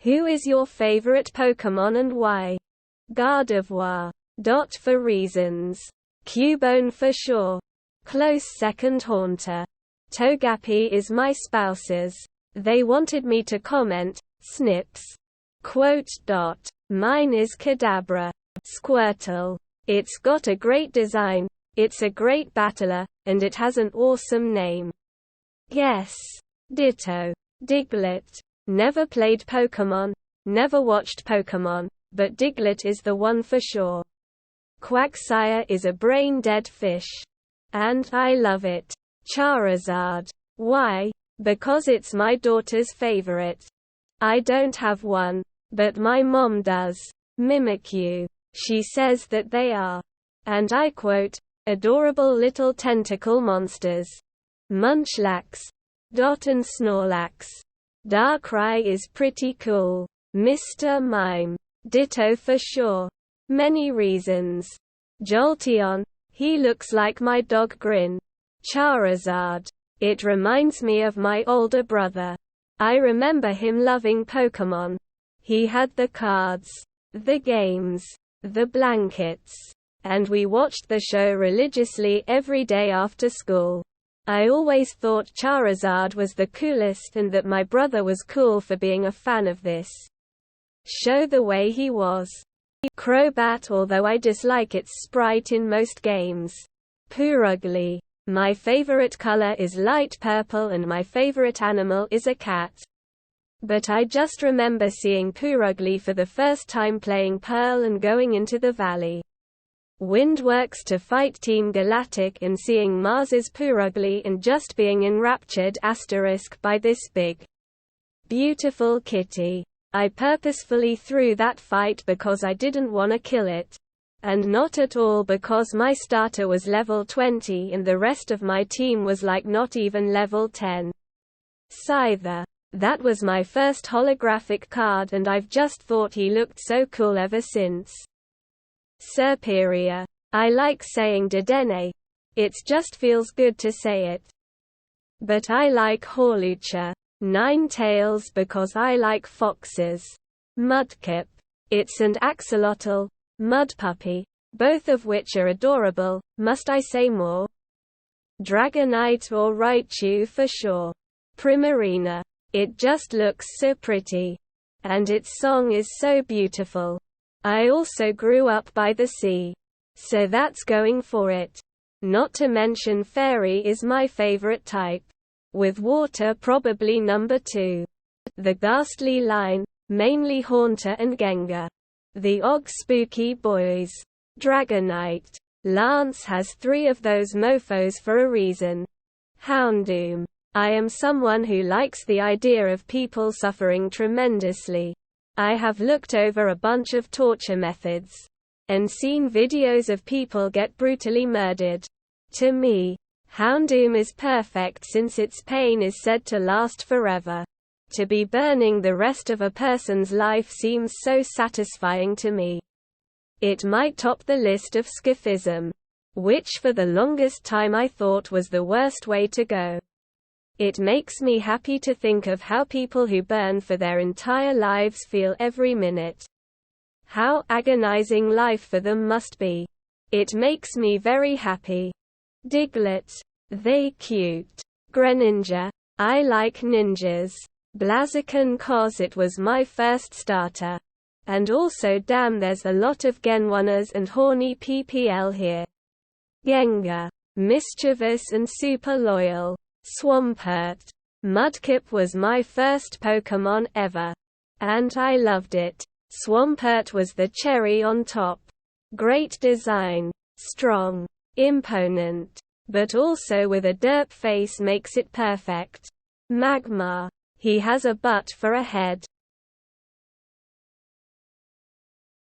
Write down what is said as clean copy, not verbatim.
Who is your favorite Pokémon and why? Gardevoir. For reasons. Cubone for sure. Close second Haunter. Togepi is my spouse's. They wanted me to comment, snips. Mine is Kadabra. Squirtle. It's got a great design, it's a great battler, and it has an awesome name. Yes. Ditto. Diglett. Never played Pokémon, never watched Pokémon, but Diglett is the one for sure. Quagsire is a brain-dead fish. And I love it. Charizard. Why? Because it's my daughter's favorite. I don't have one, but my mom does. Mimikyu. She says that they are, and I quote, adorable little tentacle monsters. Munchlax. And Snorlax. Darkrai is pretty cool. Mr. Mime. Ditto for sure. Many reasons. Jolteon. He looks like my dog Grin. Charizard. It reminds me of my older brother. I remember him loving Pokémon. He had the cards, the games, the blankets, and we watched the show religiously every day after school. I always thought Charizard was the coolest and that my brother was cool for being a fan of this show the way he was. Crobat, although I dislike its sprite in most games. Purugly. My favorite color is light purple and my favorite animal is a cat. But I just remember seeing Purugly for the first time playing Pearl and going into the valley. Windworks to fight Team Galactic and seeing Mars's Purugly and just being enraptured by this big, beautiful kitty. I purposefully threw that fight because I didn't want to kill it. And not at all because my starter was level 20 and the rest of my team was like not even level 10. Scyther. That was my first holographic card and I've just thought he looked so cool ever since. Serperior. I like saying Dedenne. It just feels good to say it. But I like Hawlucha. Ninetales because I like foxes. Mudkip. It's and Axolotl. Mudpuppy. Both of which are adorable. Must I say more? Dragonite or Raichu for sure. Primarina. It just looks so pretty. And its song is so beautiful. I also grew up by the sea. So that's going for it. Not to mention Fairy is my favorite type. With water probably number 2. The Ghastly line, mainly Haunter and Gengar. The Og Spooky Boys. Dragonite. Lance has 3 of those mofos for a reason. Houndoom. I am someone who likes the idea of people suffering tremendously. I have looked over a bunch of torture methods and seen videos of people get brutally murdered. To me, Houndoom is perfect since its pain is said to last forever. To be burning the rest of a person's life seems so satisfying to me. It might top the list of Scifism, which for the longest time I thought was the worst way to go. It makes me happy to think of how people who burn for their entire lives feel every minute. How agonizing life for them must be. It makes me very happy. Diglett. They cute. Greninja. I like ninjas. Blaziken cause it was my first starter. And also damn there's a lot of Genwanas and horny PPL here. Gengar. Mischievous and super loyal. Swampert. Mudkip was my first Pokémon ever. And I loved it. Swampert was the cherry on top. Great design. Strong. Imponent. But also with a derp face makes it perfect. Magmar. He has a butt for a head.